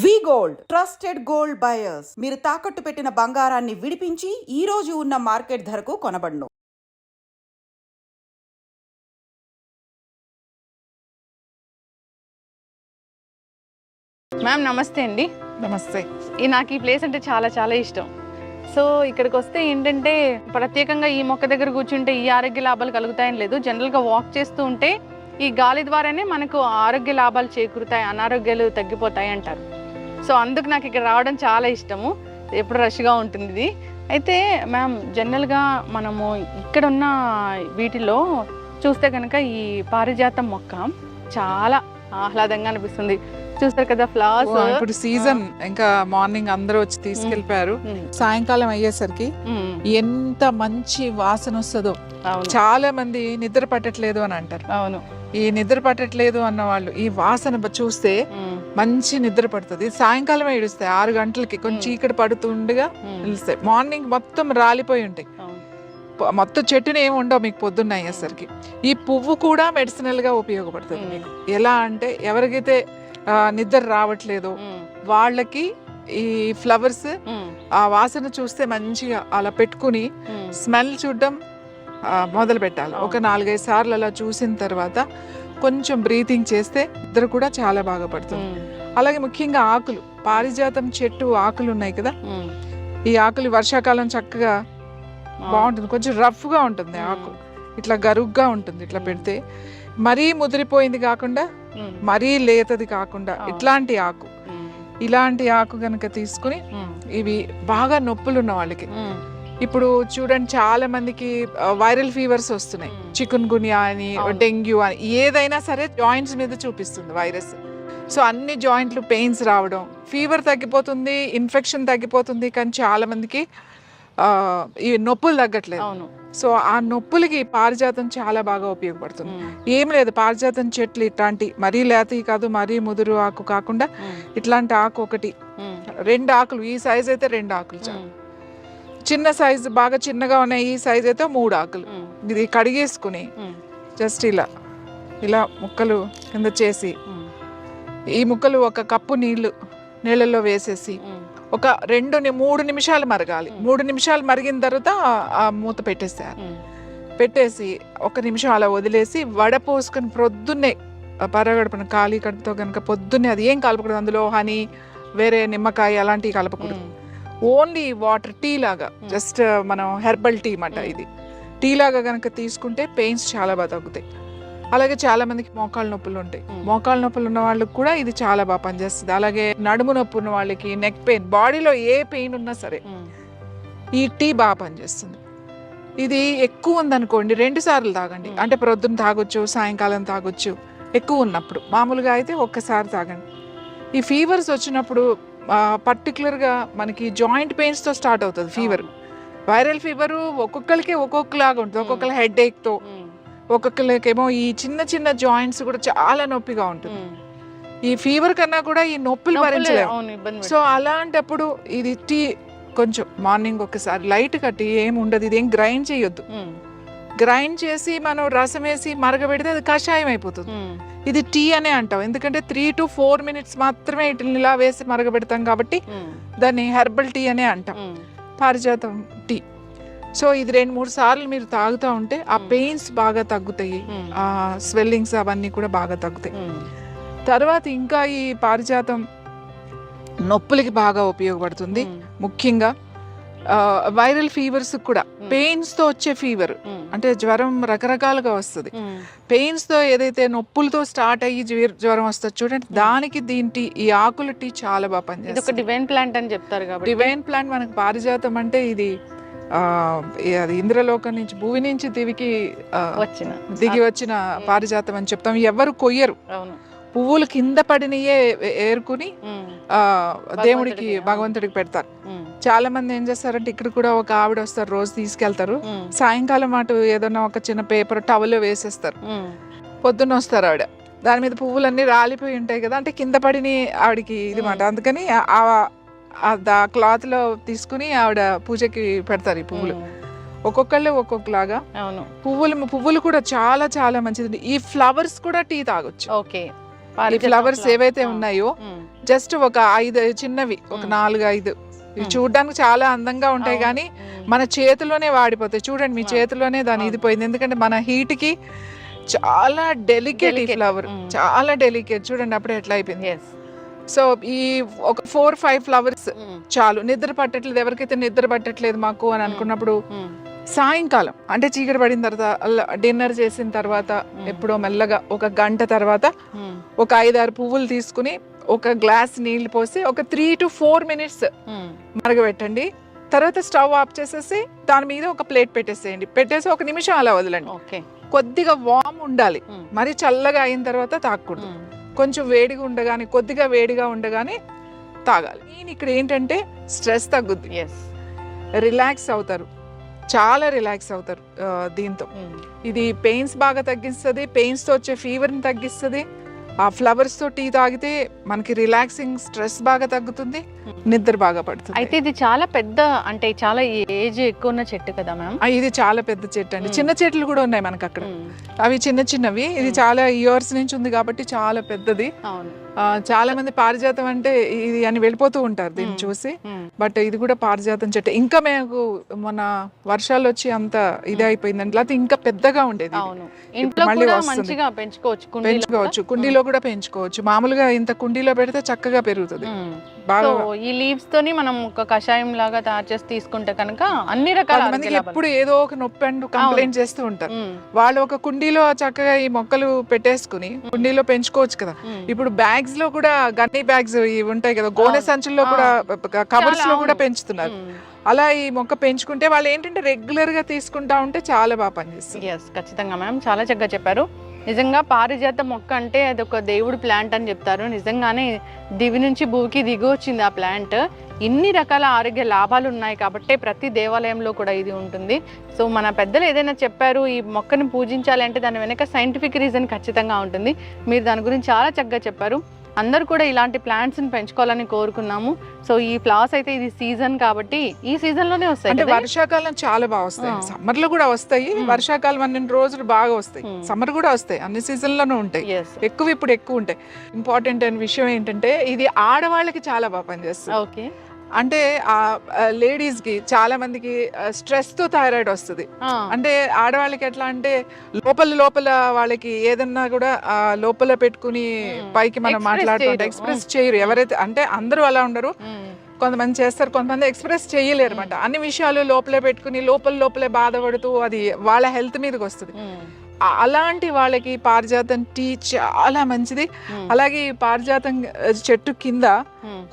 వి gold trusted gold buyers. మీరు తాకట్టు పెట్టిన బంగారాన్ని విడిపించి ఈ రోజు ఉన్న మార్కెట్ ధరకు కొనబడును. మ్యామ్ నమస్తే అండి. నమస్తే. నాకు ఈ ప్లేస్ అంటే చాలా చాలా ఇష్టం. సో ఇక్కడికి వస్తే ఏంటంటే ప్రత్యేకంగా ఈ మొక్క దగ్గర కూర్చుంటే ఈ ఆరోగ్య లాభాలు కలుగుతాయని లేదు. జనరల్గా వాక్ చేస్తూ ఉంటే ఈ గాలి ద్వారానే మనకు ఆరోగ్య లాభాలు చేకూరుతాయి, అనారోగ్యాలు తగ్గిపోతాయి అంటారు. సో అందుకు నాకు ఇక్కడ రావడం చాలా ఇష్టము. ఎప్పుడు రష్గా ఉంటుంది ఇది. అయితే మ్యామ్ జనరల్గా మనము ఇక్కడ ఉన్న వీటిలో చూస్తే కనుక ఈ పారిజాతం మొక్క చాలా ఆహ్లాదంగా అనిపిస్తుంది. చూస్తారు కదా ఫ్లవర్స్. ఇప్పుడు సీజన్ ఇంకా మార్నింగ్ అందరూ వచ్చి తీసుకెళ్లిపోయారు. సాయంకాలం అయ్యేసరికి ఎంత మంచి వాసన వస్తుందో. చాలా మంది నిద్ర పట్టట్లేదు అని అంటారు. అవును, ఈ నిద్ర పట్టట్లేదు అన్న వాళ్ళు ఈ వాసన చూస్తే మంచి నిద్ర పడుతుంది. సాయంకాలం ఏడుస్తాయి 6 గంటలకి, కొంచెం చీకటి పడుతుండగా నిలుస్తాయి. మార్నింగ్ మొత్తం రాలిపోయి ఉంటాయి, మొత్తం చెట్టుని ఏమి ఉండవు మీకు పొద్దున్న అయ్యేసరికి. ఈ పువ్వు కూడా మెడిసినల్ గా ఉపయోగపడుతుంది మీకు. ఎలా అంటే ఎవరికైతే నిద్ర రావట్లేదు వాళ్ళకి ఈ ఫ్లవర్స్ ఆ వాసన చూస్తే మంచిగా అలా పెట్టుకుని స్మెల్ చూడడం మొదలు పెట్టాలి. ఒక 4-5 సార్లు అలా చూసిన తర్వాత కొంచెం బ్రీతింగ్ చేస్తే నిద్ర కూడా చాలా బాగా పడుతుంది. అలాగే ముఖ్యంగా ఆకులు, పారిజాతం చెట్టు ఆకులు ఉన్నాయి కదా, ఈ ఆకులు వర్షాకాలం చక్కగా బాగుంటుంది. కొంచెం రఫ్ గా ఉంటుంది ఆకు, ఇట్లా గరుగ్గా ఉంటుంది. ఇట్లా పెడితే మరీ ముదిరిపోయింది కాకుండా మరీ లేతది కాకుండా ఇలాంటి ఆకు గనక తీసుకుని, ఇవి బాగా నొప్పులు ఉన్న వాళ్ళకి, ఇప్పుడు చూడండి చాలా మందికి వైరల్ ఫీవర్స్ వస్తున్నాయి. చికున్ గున్యా అని, డెంగ్యూ అని, ఏదైనా సరే జాయింట్స్ మీద చూపిస్తుంది వైరస్. సో అన్ని జాయింట్లు పెయిన్స్ రావడం, ఫీవర్ తగ్గిపోతుంది, ఇన్ఫెక్షన్ తగ్గిపోతుంది, కానీ చాలా మందికి ఈ నొప్పులు తగ్గట్లేదు. సో ఆ నొప్పులకి పారిజాతం చాలా బాగా ఉపయోగపడుతుంది. ఏం లేదు, పారిజాతం చెట్లు ఇట్లాంటి మరీ లేతవి కాదు, మరీ ముదురు ఆకు కాకుండా ఇట్లాంటి ఆకు ఒకటి, 2 ఆకులు, ఈ సైజ్ అయితే 2 ఆకులు చాలు. చిన్న సైజు బాగా చిన్నగా ఉన్నాయి ఈ సైజ్ అయితే 3 ఆకులు. ఇది కడిగేసుకుని జస్ట్ ఇలా ముక్కలు కింద చేసి, ఈ ముక్కలు 1 కప్పు నీళ్ళల్లో వేసేసి ఒక 2-3 నిమిషాలు మరగాలి. 3 నిమిషాలు మరిగిన తర్వాత ఆ మూత పెట్టేసి 1 నిమిషం అలా వదిలేసి వడపోసుకొని ప్రొద్దున్నే పరగడుపున ఖాళీ కడుపుతో కనుక పొద్దున్నే, అది ఏం కలపకూడదు అందులో, హనీ వేరే నిమ్మకాయ అలాంటివి కలపకూడదు. ఓన్లీ వాటర్, టీ లాగా, జస్ట్ మనం హెర్బల్ టీ మాట. ఇది టీ లాగా కనుక తీసుకుంటే పెయిన్స్ చాలా బాగా తగ్గుతాయి. అలాగే చాలా మందికి మోకాళ్ళ నొప్పులు ఉంటాయి. మోకాళ్ళ నొప్పులు ఉన్న వాళ్ళకి కూడా ఇది చాలా బాగా పనిచేస్తుంది. అలాగే నడుము నొప్పి ఉన్న వాళ్ళకి, నెక్ పెయిన్, బాడీలో ఏ పెయిన్ ఉన్నా సరే ఈ టీ బాగా పనిచేస్తుంది. ఇది ఎక్కువ ఉందనుకోండి 2 సార్లు తాగండి. అంటే ప్రొద్దున తాగొచ్చు, సాయంకాలం తాగొచ్చు. ఎక్కువ ఉన్నప్పుడు, మామూలుగా అయితే 1 సారి తాగండి. ఈ ఫీవర్స్ వచ్చినప్పుడు పర్టికులర్గా మనకి జాయింట్ పెయిన్స్తో స్టార్ట్ అవుతుంది ఫీవర్. వైరల్ ఫీవర్ ఒక్కొక్కరికి ఒక్కొక్కలాగా ఉంటుంది. ఒక్కొక్కరు హెడ్ ఏక్తో, ఒక్కొక్కరికేమో ఈ చిన్న జాయింట్స్ కూడా చాలా నొప్పిగా ఉంటుంది. ఈ ఫీవర్ కన్నా కూడా ఈ నొప్పులు భరించలేము. సో అలాంటప్పుడు ఇది టీ కొంచెం మార్నింగ్ ఒకసారి లైట్గా, టీ ఏమి ఉండదు, ఇది ఏం గ్రైండ్ చేయొద్దు. గ్రైండ్ చేసి మనం రసం వేసి మరగబెడితే అది కషాయం అయిపోతుంది. ఇది టీ అనే అంటాం, ఎందుకంటే 3 to 4 minutes మాత్రమే ఇట్లా ఇలా వేసి మరగబెడతాం కాబట్టి దాన్ని హెర్బల్ టీ అనే అంటాం, పారిజాతం టీ. సో ఇది 2-3 సార్లు మీరు తాగుతూ ఉంటే ఆ పెయిన్స్ బాగా తగ్గుతాయి, ఆ స్వెల్లింగ్స్ అవన్నీ కూడా బాగా తగ్గుతాయి. తర్వాత ఇంకా ఈ పారిజాతం నొప్పులకి బాగా ఉపయోగపడుతుంది. ముఖ్యంగా వైరల్ ఫీవర్స్ కూడా, పెయిన్స్ తో వచ్చే ఫీవర్ అంటే జ్వరం రకరకాలుగా వస్తుంది. పెయిన్స్ తో ఏదైతే నొప్పులతో స్టార్ట్ అయ్యి జ్వరం వస్తుంది చూడండి, దానికి ఈ ఆకుల టీ చాలా బాగా పనిచేస్తుంది. డివైన్ ప్లాంట్ అని చెప్తారు కాబట్టి, డివైన్ ప్లాంట్ మనకు పారిజాతం అంటే ఇది అది ఇంద్రలోకం నుంచి, భూమి నుంచి దిగి వచ్చిన పారిజాతం అని చెప్తాం. ఎవరు కొయ్యరు, పువ్వులు కింద పడినయే ఏరుకుని దేవుడికి, భగవంతుడికి పెడతారు. చాలా మంది ఏం చేస్తారంటే, ఇక్కడ కూడా ఒక ఆవిడ వస్తారు, రోజు తీసుకెళ్తారు. సాయంకాలం అటు ఏదన్నా ఒక చిన్న పేపర్ టవల్ వేసేస్తారు. పొద్దున్న వస్తారు ఆవిడ, దాని మీద పువ్వులన్నీ రాలిపోయి ఉంటాయి కదా, అంటే కింద పడిని ఆవిడకి ఇది మాట. అందుకని ఆ క్లాత్ లో తీసుకుని ఆవిడ పూజకి పెడతారు ఈ పువ్వులు. ఒక్కొక్కళ్ళు ఒక్కొక్కలాగా. పువ్వులు కూడా చాలా చాలా మంచిది. ఈ ఫ్లవర్స్ కూడా టీ తాగొచ్చు. ఈ ఫ్లవర్స్ ఏవైతే ఉన్నాయో జస్ట్ ఒక 5 చిన్నవి, ఒక 4-5 ఇవి చూడడానికి చాలా అందంగా ఉంటాయి కానీ మన చేతిలోనే వాడిపోతాయి. చూడండి మీ చేతిలోనే దాని ఇది పోయింది, ఎందుకంటే మన హీట్ కి చాలా డెలికేట్ ఈ ఫ్లవర్, చాలా డెలికేట్. చూడండి అప్పుడే ఎట్లా అయిపోయింది. సో ఈ ఒక 4-5 ఫ్లవర్స్ చాలు. నిద్ర పట్టట్లేదు, ఎవరికైతే నిద్ర పట్టట్లేదు మాకు అని అనుకున్నప్పుడు సాయంకాలం అంటే చీకటి పడిన తర్వాత డిన్నర్ చేసిన తర్వాత ఎప్పుడో మెల్లగా ఒక గంట తర్వాత ఒక 5-6 పువ్వులు తీసుకుని ఒక గ్లాస్ నీళ్లు పోసి ఒక 3 to 4 minutes మరగబెట్టండి. తర్వాత స్టవ్ ఆఫ్ చేసేసి దాని మీద ఒక ప్లేట్ పెట్టేసేయండి. పెట్టేసి 1 నిమిషం అలా వదలండి. కొద్దిగా వామ్ ఉండాలి, మరి చల్లగా అయిన తర్వాత తాగకూడదు. కొంచెం వేడిగా ఉండగానే, కొద్దిగా వేడిగా ఉండగానే తాగాలి. నేను ఇక్కడ ఏంటంటే స్ట్రెస్ తగ్గుద్ది, రిలాక్స్ అవుతారు, చాలా రిలాక్స్ అవుతారు దీంతో. ఇది పెయిన్స్ బాగా తగ్గిస్తుంది, పెయిన్స్ తో వచ్చే ఫీవర్ ని తగ్గిస్తుంది. ఆ ఫ్లవర్స్ తో టీ తాగితే మనకి రిలాక్సింగ్, స్ట్రెస్ బాగా తగ్గుతుంది, నిద్ర బాగా పడుతుంది. అయితే ఇది చాలా పెద్ద, అంటే చాలా ఏజ్ ఎక్కువ ఉన్న చెట్టు కదా మ్యామ్? ఇది చాలా పెద్ద చెట్టు అండి. చిన్న చెట్లు కూడా ఉన్నాయి మనకు అక్కడ, అవి చిన్న చిన్నవి. ఇది చాలా ఇయర్స్ నుంచి ఉంది కాబట్టి చాలా పెద్దది. చాలా మంది పారిజాతం అంటే ఇది అని వెళ్ళిపోతూ ఉంటారు దీన్ని చూసి, బట్ ఇది కూడా పారిజాతం చెట్టు. ఇంకా మేము మన వర్షాలు వచ్చి అంత ఇది అయిపోయిందండి, లేకపోతే ఇంకా పెద్దగా ఉండేది. మళ్ళీ పెంచుకోవచ్చు, కుండీలో కూడా పెంచుకోవచ్చు. మామూలుగా ఇంత కుండీలో పెడితే చక్కగా పెరుగుతుంది. ఈ లీవ్స్ తోని మనం ఒక కషాయం లాగా తయారు చేసి తీసుకుంటే కనుక అన్ని రకాల మందికి ఎప్పుడు ఏదో ఒక నొప్పి అంటూ కంప్లైంట్ చేస్తూ ఉంటారు. వాళ్ళు ఒక కుండీలో చక్కగా ఈ మొక్కలు పెట్టేసుకుని కుండీలో పెంచుకోవచ్చు కదా. ఇప్పుడు బ్యాగ్స్ లో కూడా, గన్నీ బ్యాగ్స్ ఇవి ఉంటాయి కదా, గోనె సంచుల్లో కూడా, కవర్స్ లో కూడా పెంచుతున్నారు. అలా ఈ మొక్క పెంచుకుంటే వాళ్ళు ఏంటంటే రెగ్యులర్ గా తీసుకుంటా ఉంటే చాలా బాగా పనిచేస్తుంది. ఖచ్చితంగా మ్యామ్, చాలా చక్కగా చెప్పారు. నిజంగా పారిజాత మొక్క అంటే అది ఒక దేవుడి ప్లాంట్ అని చెప్తారు. నిజంగానే దివి నుంచి భూమికి దిగి వచ్చింది ఆ ప్లాంట్. ఇన్ని రకాల ఆరోగ్య లాభాలు ఉన్నాయి కాబట్టి ప్రతి దేవాలయంలో కూడా ఇది ఉంటుంది. సో మన పెద్దలు ఏదైనా చెప్పారు ఈ మొక్కను పూజించాలి అంటే దాని వెనక సైంటిఫిక్ రీజన్ ఖచ్చితంగా ఉంటుంది. మీరు దాని గురించి చాలా చక్కగా చెప్పారు. అందరూ కూడా ఇలాంటి ప్లాంట్స్ని పెంచుకోవాలని కోరుకున్నాము. సో ఈ ఫ్లవర్స్ అయితే ఇది సీజన్ కాబట్టి ఈ సీజన్ లోనే వస్తాయి. అంటే వర్షాకాలం చాలా బాగా వస్తాయి, సమ్మర్ లో కూడా వస్తాయి. వర్షాకాలం 12 రోజులు బాగా వస్తాయి, సమ్మర్ కూడా వస్తాయి, అన్ని సీజన్ లోనూ ఉంటాయి. ఇప్పుడు ఎక్కువ ఉంటాయి. ఇంపార్టెంట్ అయిన విషయం ఏంటంటే ఇది ఆడవాళ్ళకి చాలా బాగా పనిచేస్తుంది. అంటే ఆ లేడీస్ కి చాలా మందికి స్ట్రెస్ తో థైరాయిడ్ వస్తుంది. అంటే ఆడవాళ్ళకి ఎట్లా అంటే లోపల వాళ్ళకి ఏదన్నా కూడా లోపల పెట్టుకుని పైకి మనం మాట్లాడుతుంటే ఎక్స్ప్రెస్ చేయరు. ఎవరైతే అంటే అందరూ అలా ఉండరు, కొంతమంది చేస్తారు, కొంతమంది ఎక్స్ప్రెస్ చేయలేరు అనమాట. అన్ని విషయాలు లోపలే పెట్టుకుని లోపలే బాధపడుతూ అది వాళ్ళ హెల్త్ మీదకి వస్తుంది. అలాంటి వాళ్ళకి పారిజాతం టీ చాలా మంచిది. అలాగే ఈ పారిజాతం చెట్టు కింద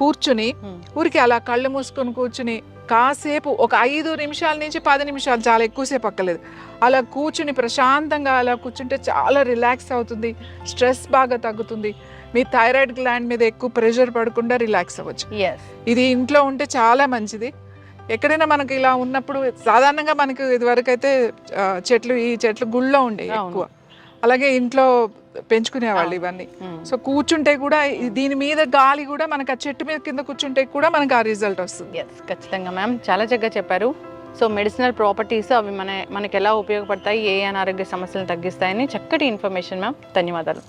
కూర్చుని ఊరికి అలా కళ్ళు మూసుకొని కూర్చుని కాసేపు ఒక 5 నిమిషాల నుంచి 10 నిమిషాలు, చాలా ఎక్కువసేపు అక్కర్లేదు, అలా కూర్చుని ప్రశాంతంగా అలా కూర్చుంటే చాలా రిలాక్స్ అవుతుంది, స్ట్రెస్ బాగా తగ్గుతుంది. మీ థైరాయిడ్ గ్లాండ్ మీద ఎక్కువ ప్రెషర్ పడకుండా రిలాక్స్ అవ్వచ్చు. ఇది ఇంట్లో ఉంటే చాలా మంచిది. ఎక్కడైనా మనకి ఇలా ఉన్నప్పుడు సాధారణంగా మనకి ఇదివరకు అయితే ఈ చెట్లు గుళ్ళో ఉండే ఎక్కువ, అలాగే ఇంట్లో పెంచుకునేవాళ్ళు ఇవన్నీ. సో కూర్చుంటే కూడా దీని మీద గాలి కూడా మనకి ఆ చెట్టు మీద కింద కూర్చుంటే కూడా మనకి ఆ రిజల్ట్ వస్తుంది. ఖచ్చితంగా మ్యామ్, చాలా చక్కగా చెప్పారు. సో మెడిసినల్ ప్రాపర్టీస్ అవి మనకి ఎలా ఉపయోగపడతాయి, ఏ అనారోగ్య సమస్యలను తగ్గిస్తాయని చక్కటి ఇన్ఫర్మేషన్ మ్యామ్. ధన్యవాదాలు.